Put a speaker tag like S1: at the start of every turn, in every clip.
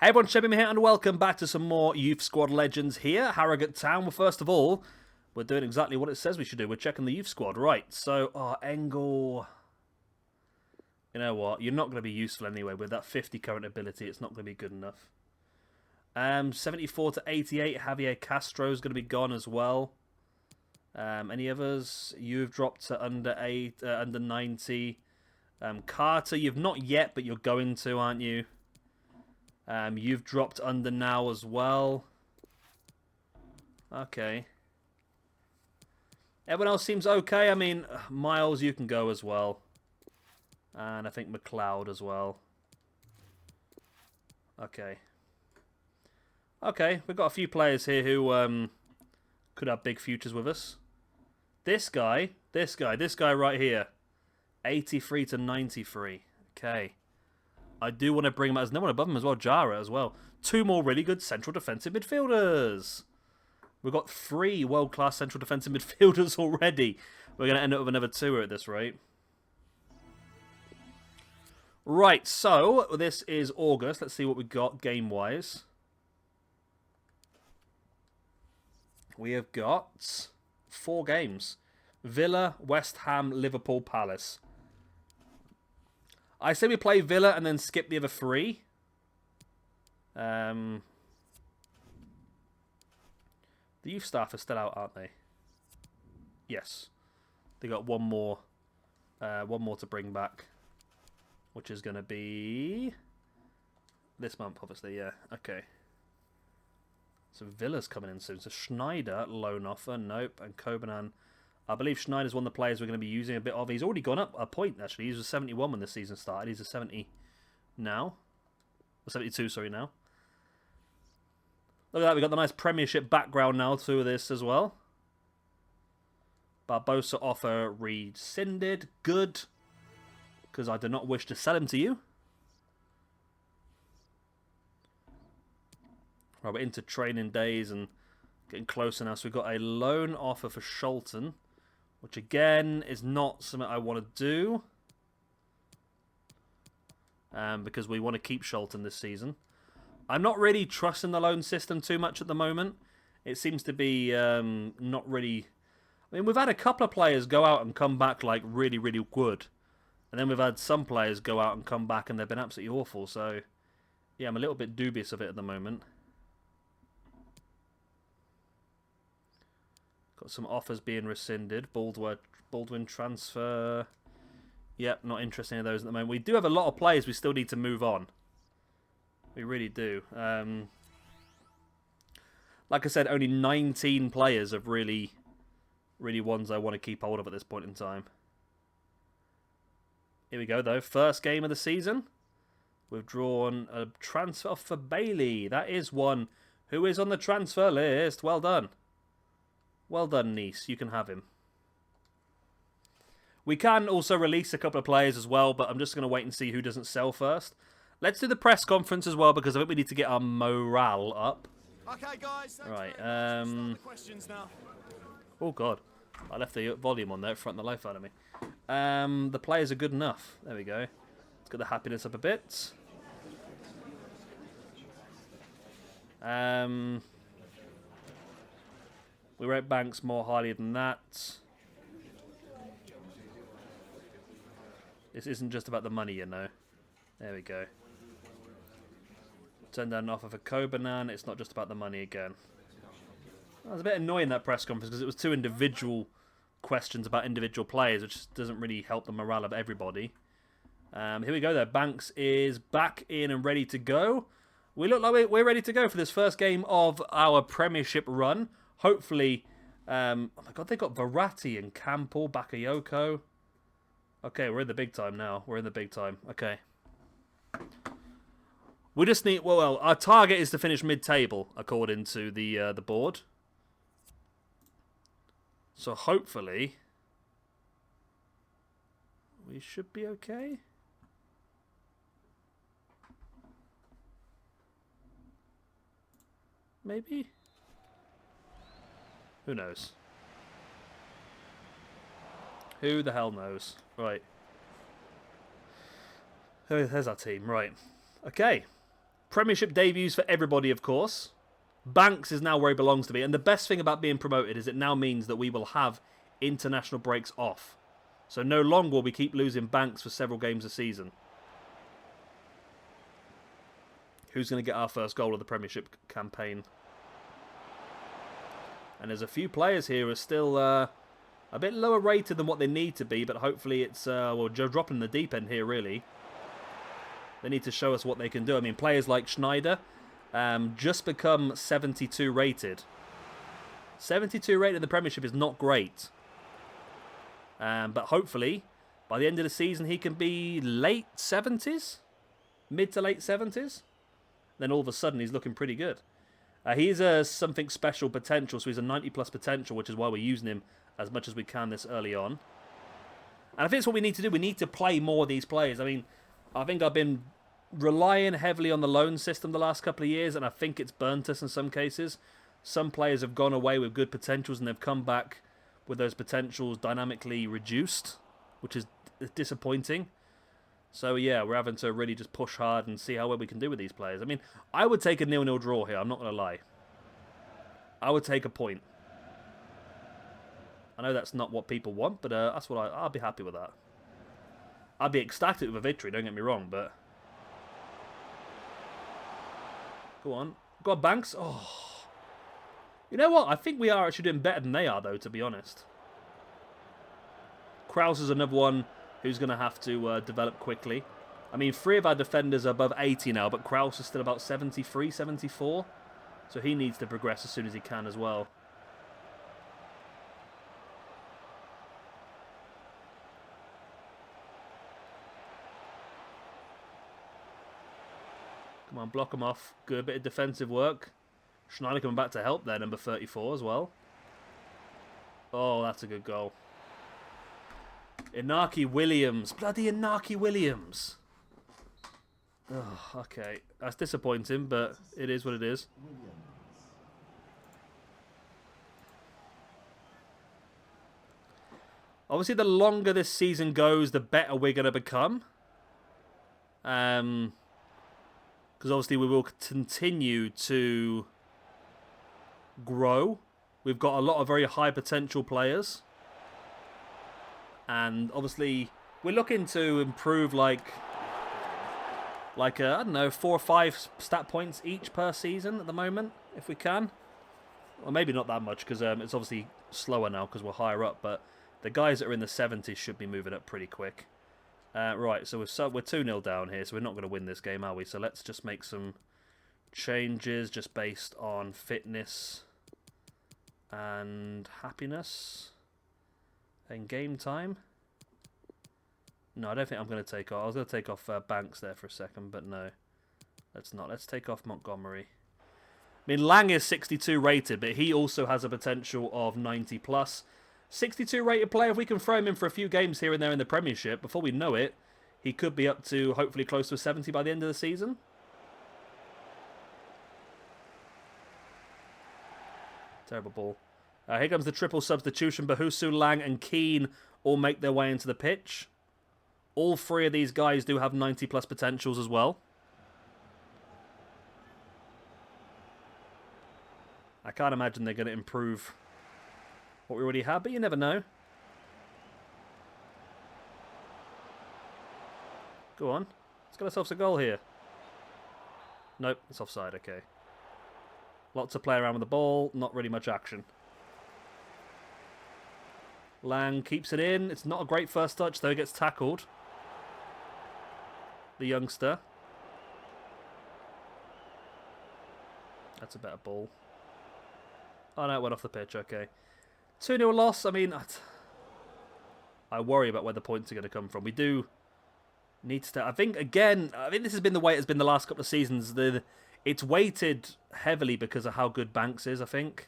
S1: Hey everyone, Shebby here, and welcome back to some more Youth Squad Legends here, Harrogate Town. Well, first of all, we're doing exactly what it says we should do. We're checking the Youth Squad. Right, so, Engel... You know what? You're not going to be useful anyway. With that 50 current ability, it's not going to be good enough. 74 to 88, Javier Castro's going to be gone as well. Any others? You've dropped to under 90. Carter, you've not yet, but you're going to, aren't you? You've dropped under now as well. Okay. Everyone else seems okay. I mean, Miles, you can go as well. And I think McLeod as well. Okay. Okay, we've got a few players here who could have big futures with us. This guy right here. 83 to 93. Okay. I do want to bring him out. There's no one above him as well. Jara as well. Two more really good central defensive midfielders. We've got three world-class central defensive midfielders already. We're going to end up with another two at this rate. Right, so this is August. Let's see what we've got game-wise. We have got 4 games. Villa, West Ham, Liverpool, Palace. I say we play Villa and then skip the other 3. The youth staff are still out, aren't they? Yes. They got one more to bring back, which is going to be this month, obviously. Yeah. Okay. So Villa's coming in soon. So Schneider, loan offer, nope, and Kobanan. I believe Schneider's one of the players we're going to be using a bit of. He's already gone up a point, actually. He was a 71 when the season started. He's a 70 now. Or 72, sorry, now. Look at that. We've got the nice Premiership background now to this as well. Barbosa offer rescinded. Good. Because I do not wish to sell him to you. Right, we're into training days and getting closer now. So we've got a loan offer for Sholton, which again is not something I want to do. Because we want to keep Sholton this season. I'm not really trusting the loan system too much at the moment. It seems to be not really... I mean, we've had a couple of players go out and come back like really, really good. And then we've had some players go out and come back and they've been absolutely awful. So, yeah, I'm a little bit dubious of it at the moment. Got some offers being rescinded. Baldwin transfer. Yep, not interested in those at the moment. We do have a lot of players we still need to move on. We really do. Like I said, only 19 players of really ones I want to keep hold of at this point in time. Here we go, though. First game of the season. We've drawn a transfer for Bailey. That is one who is on the transfer list. Well done. Well done, Nice. You can have him. We can also release a couple of players as well, but I'm just going to wait and see who doesn't sell first. Let's do the press conference as well, because I think we need to get our morale up.
S2: Okay, guys.
S1: Right.
S2: The questions now.
S1: Oh, God. I left the volume on there. It frightened the life out of me. The players are good enough. There we go. Let's get the happiness up a bit. We rate Banks more highly than that. This isn't just about the money, you know. There we go. Turn down an offer for Kobanan. It's not just about the money again. That was a bit annoying, that press conference, because it was 2 individual questions about individual players, which doesn't really help the morale of everybody. Here we go, though. Banks is back in and ready to go. We look like we're ready to go for this first game of our Premiership run. Hopefully, oh my God, they got Verratti and Campbell, Bakayoko. Okay, we're in the big time now. We're in the big time. Okay. We just need, well, our target is to finish mid-table, according to the board. So hopefully, we should be okay. Maybe? Who knows? Who the hell knows? Right. There's our team. Right. Okay. Premiership debuts for everybody, of course. Banks is now where he belongs to be. And the best thing about being promoted is it now means that we will have international breaks off. So no longer will we keep losing Banks for several games a season. Who's going to get our first goal of the Premiership campaign? And there's a few players here who are still a bit lower rated than what they need to be, but hopefully it's, well, dropping in the deep end here, really. They need to show us what they can do. I mean, players like Schneider just become 72 rated. 72 rated in the Premiership is not great. But hopefully, by the end of the season, he can be late 70s? Mid to late 70s? Then all of a sudden, he's looking pretty good. He's a something special potential, so he's a 90-plus potential, which is why we're using him as much as we can this early on. And I think it's what we need to do. We need to play more of these players. I mean, I think I've been relying heavily on the loan system the last couple of years, and I think it's burnt us in some cases. Some players have gone away with good potentials, and they've come back with those potentials dynamically reduced, which is disappointing. So, yeah, we're having to really just push hard and see how well we can do with these players. I mean, I would take a 0-0 draw here, I'm not going to lie. I would take a point. I know that's not what people want, but that's what I'll be happy with that. I'd be ecstatic with a victory, don't get me wrong, but... Go on. Go on, Banks. Oh. You know what? I think we are actually doing better than they are, though, to be honest. Kraus is another one who's going to have to develop quickly. I mean, 3 of our defenders are above 80 now, but Kraus is still about 73, 74. So he needs to progress as soon as he can as well. Come on, block him off. Good bit of defensive work. Schneider coming back to help there, number 34 as well. Oh, that's a good goal. Inaki Williams. Bloody Inaki Williams. Oh, okay. That's disappointing, but it is what it is. Obviously, the longer this season goes, the better we're going to become. Because obviously we will continue to grow. We've got a lot of very high potential players. And obviously we're looking to improve like I don't know, 4 or 5 stat points each per season at the moment, if we can. Or maybe not that much, because it's obviously slower now because we're higher up. But the guys that are in the 70s should be moving up pretty quick. Right, so we're 2-0 down here, so we're not going to win this game, are we? So let's just make some changes just based on fitness and happiness. And game time. No, I don't think I'm going to take off. I was going to take off Banks there for a second, but no. Let's not. Let's take off Montgomery. I mean, Lang is 62 rated, but he also has a potential of 90 plus. 62 rated player, if we can throw him in for a few games here and there in the Premiership, before we know it, he could be up to hopefully close to a 70 by the end of the season. Terrible ball. Here comes the triple substitution. Bahusu, Lang and Keane all make their way into the pitch. All 3 of these guys do have 90 plus potentials as well. I can't imagine they're going to improve what we already have, but you never know. Go on. Let's get ourselves a goal here. Nope, it's offside, okay. Lots to play around with the ball, not really much action. Lang keeps it in. It's not a great first touch, though. He gets tackled. The youngster. That's a better ball. Oh, no, it went off the pitch. Okay. 2-0 loss. I mean, I worry about where the points are going to come from. We do need to... I think, again, this has been the way it's been the last couple of seasons. It's weighted heavily because of how good Banks is, I think.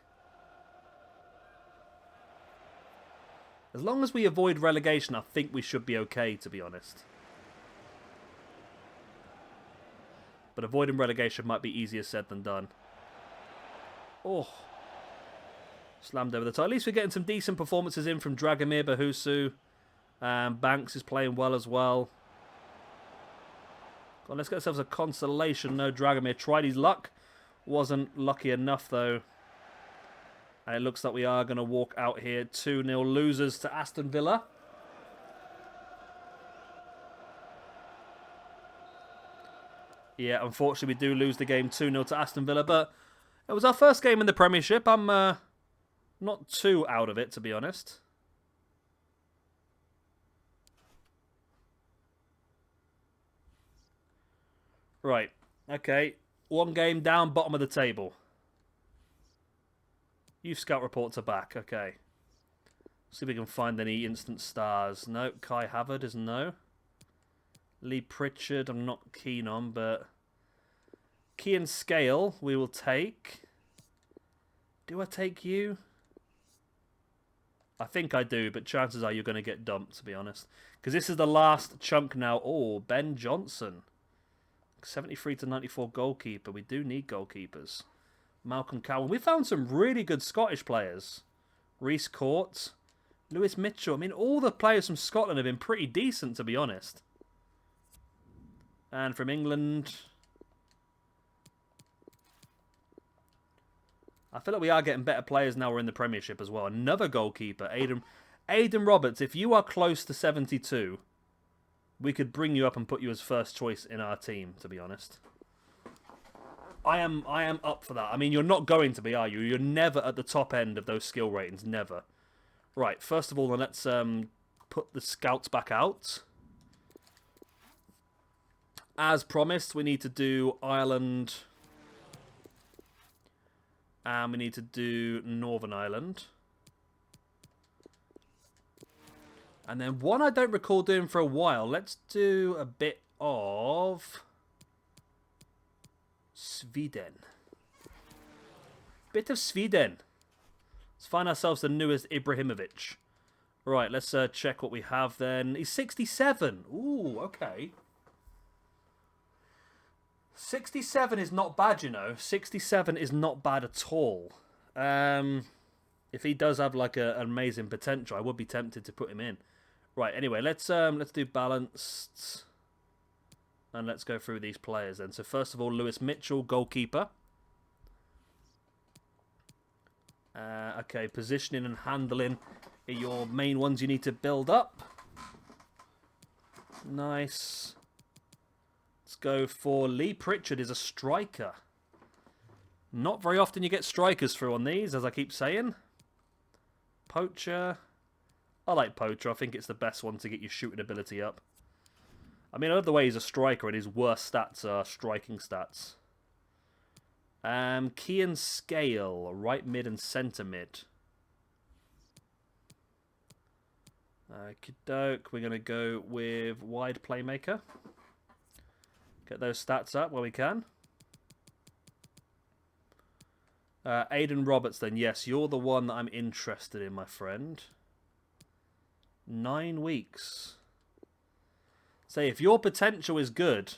S1: As long as we avoid relegation, I think we should be okay, to be honest. But avoiding relegation might be easier said than done. Oh. Slammed over the top. At least we're getting some decent performances in from Dragomir Bahusu. Banks is playing well as well. Well, let's get ourselves a consolation. No, Dragomir tried his luck. Wasn't lucky enough, though. And it looks like we are going to walk out here 2-0 losers to Aston Villa. Yeah, unfortunately, we do lose the game 2-0 to Aston Villa, but it was our first game in the Premiership. I'm not too out of it, to be honest. Right, okay. One game down, bottom of the table. Youth Scout reports are back, okay. See if we can find any instant stars. No, Kai Havertz is no. Lee Pritchard, I'm not keen on, but Kian Scale, we will take. Do I take you? I think I do, but chances are you're going to get dumped, to be honest. Because this is the last chunk now. Oh, Ben Johnson. 73 to 94 goalkeeper. We do need goalkeepers. Malcolm Cowan. We found some really good Scottish players. Reece Court. Lewis Mitchell. I mean, all the players from Scotland have been pretty decent, to be honest. And from England, I feel like we are getting better players now we're in the Premiership as well. Another goalkeeper, Aidan Roberts. If you are close to 72, we could bring you up and put you as first choice in our team, to be honest. I am up for that. I mean, you're not going to be, are you? You're never at the top end of those skill ratings, never. Right, first of all, then let's put the scouts back out. As promised, we need to do Ireland. And we need to do Northern Ireland. And then one I don't recall doing for a while. Let's do a bit of Sweden. Bit of Sweden. Let's find ourselves the newest Ibrahimovic. Right, let's check what we have then. He's 67. Ooh, okay. 67 is not bad, you know. 67 is not bad at all. If he does have like an amazing potential, I would be tempted to put him in. Right, anyway, let's do balanced. And let's go through these players then. So first of all, Lewis Mitchell, goalkeeper. Okay, positioning and handling are your main ones you need to build up. Nice. Let's go for Lee Pritchard is a striker. Not very often you get strikers through on these, as I keep saying. Poacher. I like Poacher. I think it's the best one to get your shooting ability up. I mean, I love the way he's a striker and his worst stats are striking stats. Kian Scale, right mid and centre mid. Okey-doke. We're going to go with wide playmaker. Get those stats up where we can. Aidan Roberts then. Yes, you're the one that I'm interested in, my friend. 9 weeks. Say, if your potential is good,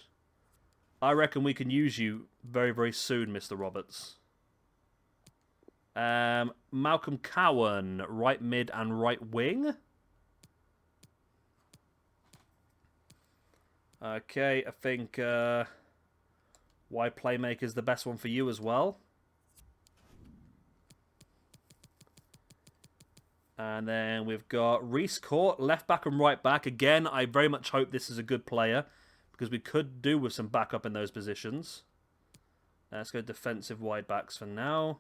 S1: I reckon we can use you very, very soon, Mr. Roberts. Malcolm Cowan, right mid and right wing. Okay, I think wide playmaker is the best one for you as well. And then we've got Reece Court, left back and right back. Again, I very much hope this is a good player because we could do with some backup in those positions. Let's go defensive wide backs for now.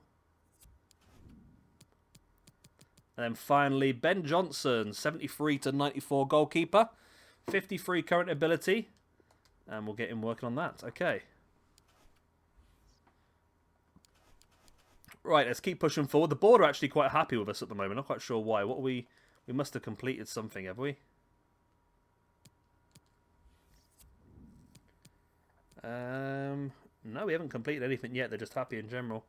S1: And then finally, Ben Johnson, 73 to 94 goalkeeper. 53 current ability. And we'll get him working on that. Okay. Right, let's keep pushing forward. The board are actually quite happy with us at the moment. Not quite sure why. What are we must have completed something, have we? No, we haven't completed anything yet. They're just happy in general.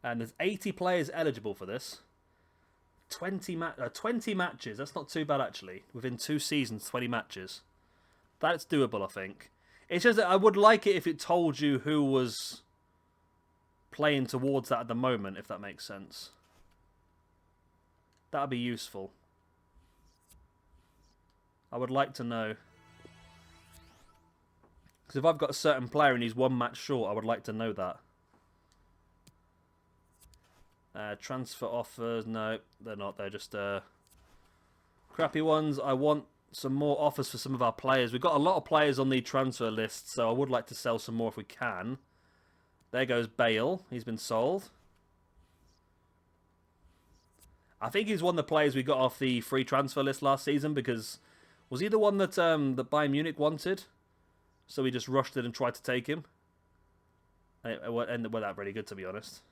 S1: And there's 80 players eligible for this. 20 matches. That's not too bad, actually. Within 2 seasons, 20 matches. That's doable, I think. It's just that I would like it if it told you who was playing towards that at the moment, if that makes sense. That would be useful. I would like to know. Because if I've got a certain player and he's one match short, I would like to know that. Transfer offers, no, they're not. They're just crappy ones. I want some more offers for some of our players. We've got a lot of players on the transfer list, so I would like to sell some more if we can. There goes Bale. He's been sold. I think he's one of the players we got off the free transfer list last season because was he the one that that Bayern Munich wanted? So we just rushed it and tried to take him. And it ended up that really good, to be honest.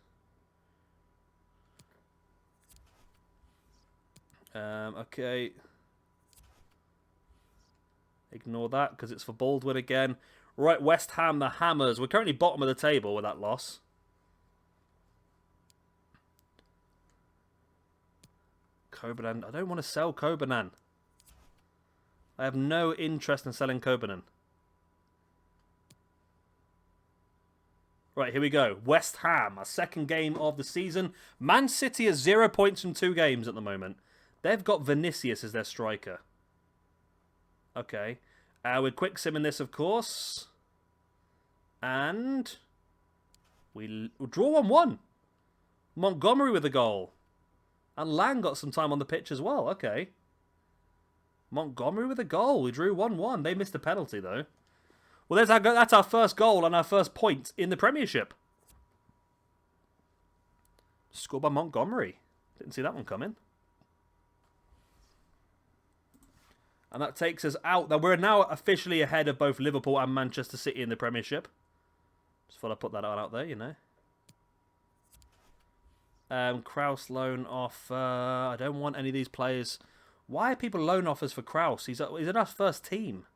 S1: Okay. Ignore that because it's for Baldwin again. Right, West Ham, the Hammers. We're currently bottom of the table with that loss. Kobanan. I don't want to sell Kobanan. I have no interest in selling Kobanan. Right, here we go. West Ham, our second game of the season. Man City are 0 points from 2 games at the moment. They've got Vinicius as their striker. Okay. We're quick simming this, of course. And we'll draw 1-1. Montgomery with a goal. And Lang got some time on the pitch as well. Okay. Montgomery with a goal. We drew 1-1. They missed a penalty, though. Well, that's our first goal and our first point in the Premiership. Scored by Montgomery. Didn't see that one coming. And that takes us out. Now, we're now officially ahead of both Liverpool and Manchester City in the Premiership. Just thought I'd put that out there, you know. Kraus loan offer. I don't want any of these players. Why are people loan offers for Kraus? He's in our first team.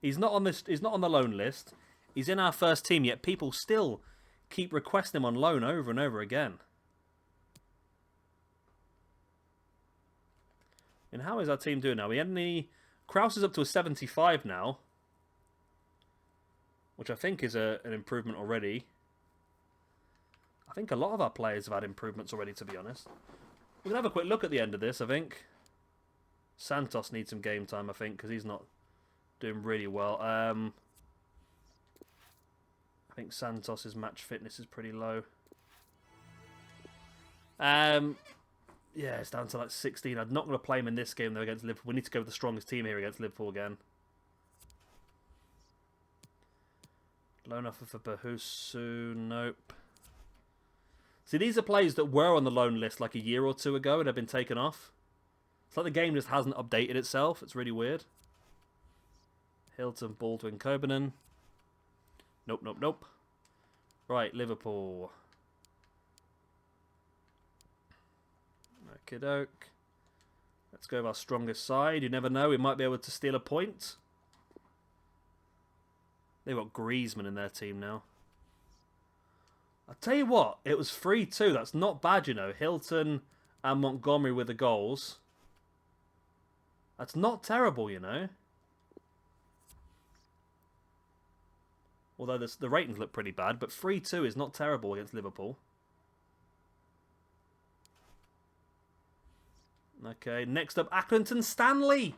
S1: He's not on this. He's not on the loan list. He's in our first team. Yet people still keep requesting him on loan over and over again. And how is our team doing now? We had any. Kraus is up to a 75 now, which I think is an improvement already. I think a lot of our players have had improvements already, to be honest. We can have a quick look at the end of this, I think. Santos needs some game time, I think, because he's not doing really well. I think Santos' match fitness is pretty low. Yeah, it's down to like 16. I'm not going to play him in this game, though, against Liverpool. We need to go with the strongest team here against Liverpool again. Loan offer for Bahusu. Nope. See, these are players that were on the loan list like a year or two ago and have been taken off. It's like the game just hasn't updated itself. It's really weird. Hilton, Baldwin, Kobanen. Nope, nope, nope. Right, Liverpool. Okie doke. Let's go with our strongest side. You never know, we might be able to steal a point. They've got Griezmann in their team now. I'll tell you what, it was 3-2. That's not bad, you know. Hilton and Montgomery with the goals. That's not terrible, you know. Although the ratings look pretty bad, but 3-2 is not terrible against Liverpool. Okay, next up, Accrington Stanley.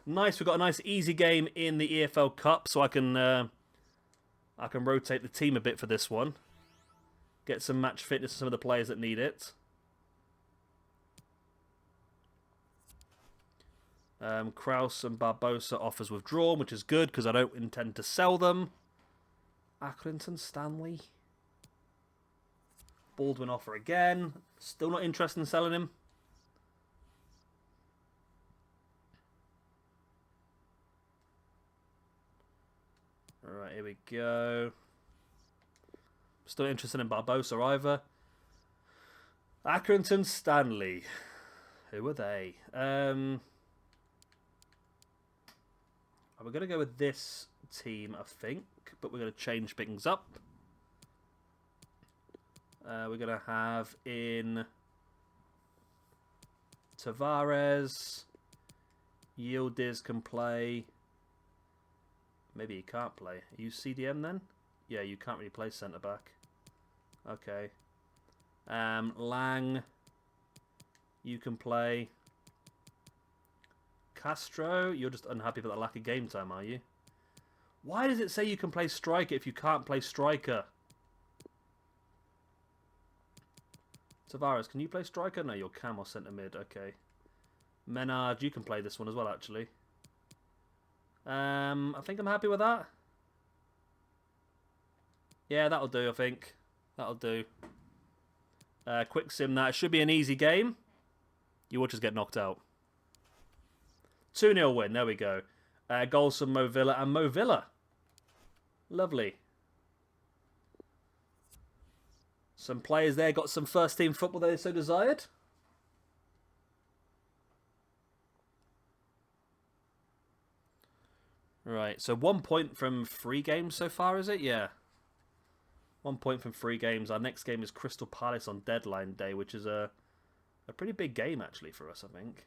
S1: Nice, we've got a nice easy game in the EFL Cup, so I can rotate the team a bit for this one. Get some match fitness to some of the players that need it. Kraus and Barbosa offers withdrawn, which is good because I don't intend to sell them. Accrington Stanley. Baldwin offer again. Still not interested in selling him. Alright, here we go. Still interested in Barbosa either. Accrington Stanley. Who are they? We're going to go with this team, I think. But we're going to change things up. We're going to have in Tavares. Yildiz can play. Maybe he can't play. Are you CDM then? Yeah, you can't really play centre-back. Okay. Lang. You can play. Castro, you're just unhappy about the lack of game time, are you? Why does it say you can play striker if you can't play striker? Tavares, can you play striker? No, you're cam or centre mid. Okay. Menard, you can play this one as well, actually. I think I'm happy with that. Yeah, that'll do, I think. That'll do. Quick sim that. It should be an easy game. You will just get knocked out. 2-0 win. There we go. Goals from Mo Villa and Mo Villa. Lovely. Some players there got some first team football they so desired. Right, so 1 point from 3 games so far, is it? Yeah. 1 point from 3 games. Our next game is Crystal Palace on deadline day, which is a pretty big game actually for us, I think.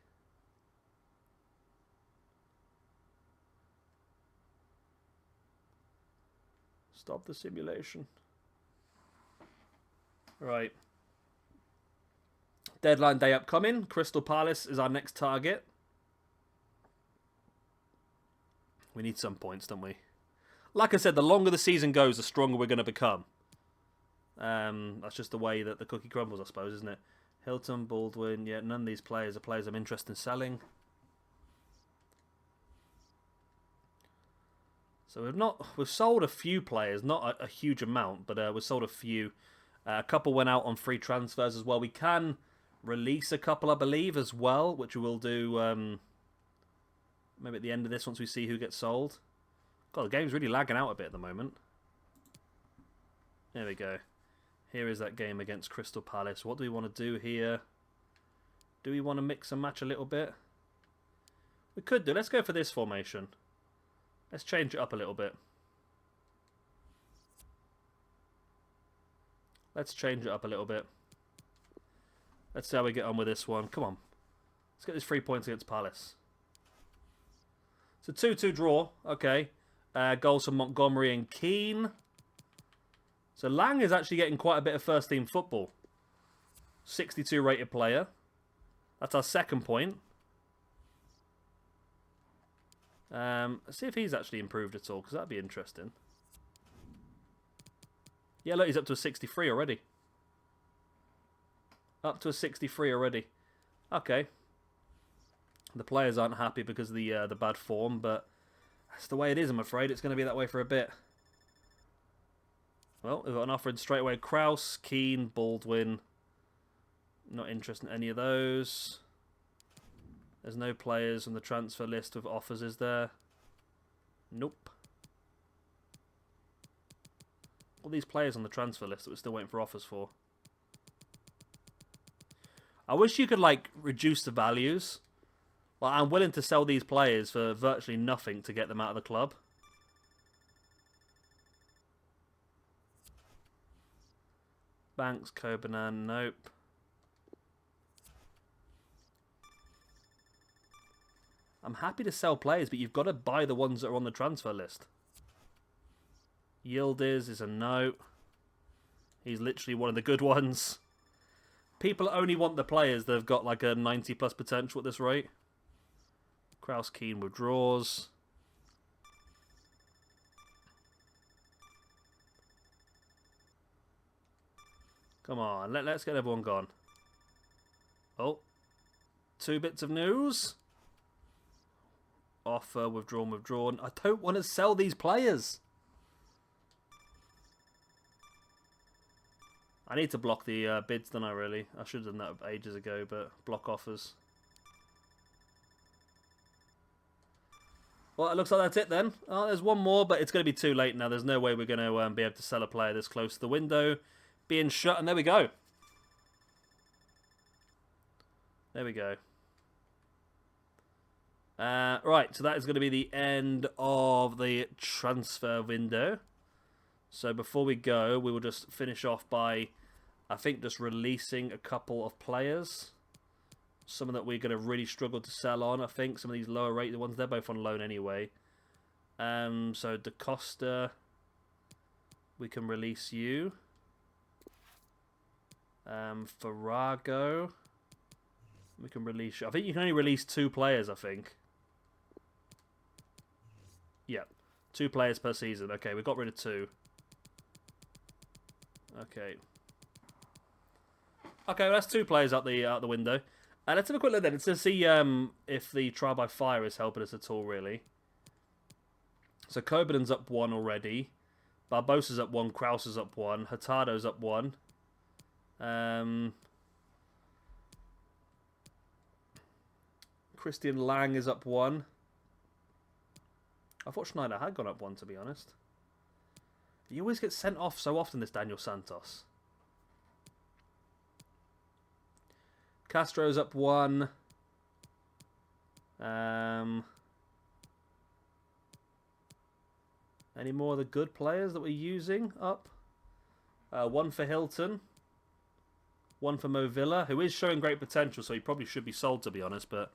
S1: Stop the simulation. Right. Deadline day upcoming. Crystal Palace is our next target. We need some points, don't we? Like I said, the longer the season goes, the stronger we're going to become. That's just the way that the cookie crumbles, I suppose, isn't it? Hilton, Baldwin, yeah, none of these players are players I'm interested in selling. So we've sold a few players, not a huge amount, but we've sold a few. A couple went out on free transfers as well. We can release a couple, I believe, as well, which we will do maybe at the end of this once we see who gets sold. God, the game's really lagging out a bit at the moment. There we go. Here is that game against Crystal Palace. What do we want to do here? Do we want to mix and match a little bit? We could do. Let's go for this formation. Let's change it up a little bit. Let's change it up a little bit. Let's see how we get on with this one. Come on. Let's get these 3 points against Palace. It's a 2-2 draw. Okay. Goals from Montgomery and Keane. So Lang is actually getting quite a bit of first team football. 62 rated player. That's our second point. Let's see if he's actually improved at all, because that'd be interesting. Yeah, look, he's up to a 63 already. Up to a 63 already. Okay. The players aren't happy because of the bad form, but that's the way it is, I'm afraid. It's going to be that way for a bit. Well, we've got an offer in straight away. Kraus, Keane, Baldwin. Not interested in any of those. There's no players on the transfer list with offers, is there? Nope. All these players on the transfer list that we're still waiting for offers for. I wish you could, like, reduce the values. Well, I'm willing to sell these players for virtually nothing to get them out of the club. Banks, Cobanan, nope. I'm happy to sell players, but you've got to buy the ones that are on the transfer list. Yildiz is a no. He's literally one of the good ones. People only want the players that have got like a 90 plus potential at this rate. Kraus, Keane withdraws. Come on, let's get everyone gone. Oh. 2 bits of news. Offer, withdrawn. I don't want to sell these players. I need to block the bids, don't I, really? I should have done that ages ago, but block offers. Well, it looks like that's it then. Oh, there's one more, but it's going to be too late now. There's no way we're going to be able to sell a player this close to the window being shut, and there we go. There we go. Right, so that is going to be the end of the transfer window. So before we go, we will just finish off by, I think, just releasing a couple of players. Some that we're going to really struggle to sell on, I think. Some of these lower rated ones, they're both on loan anyway. So Da Costa, we can release you. Farrago, we can release you. I think you can only release 2 players, I think. Yep. 2 players per season. Okay, we got rid of 2. Okay. Okay, well, that's 2 players out the window. Let's have a quick look then to see if the trial by fire is helping us at all, really. So Coburden's up 1 already. Barbosa's up 1. Kraus is up 1. Hurtado's up 1. Christian Lang is up 1. I thought Schneider had gone up 1, to be honest. He always gets sent off so often, this Daniel Santos. Castro's up 1. Any more of the good players that we're using up? 1 for Hilton. 1 for Movilla, who is showing great potential, so he probably should be sold, to be honest. But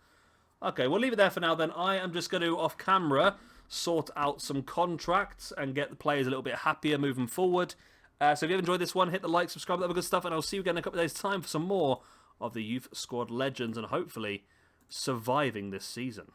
S1: okay, we'll leave it there for now then. I am just going to, off camera, sort out some contracts and get the players a little bit happier moving forward. So if you have enjoyed this one, hit the like, subscribe, that good stuff, and I'll see you again in a couple of days' time for some more of the Youth Squad Legends and hopefully surviving this season.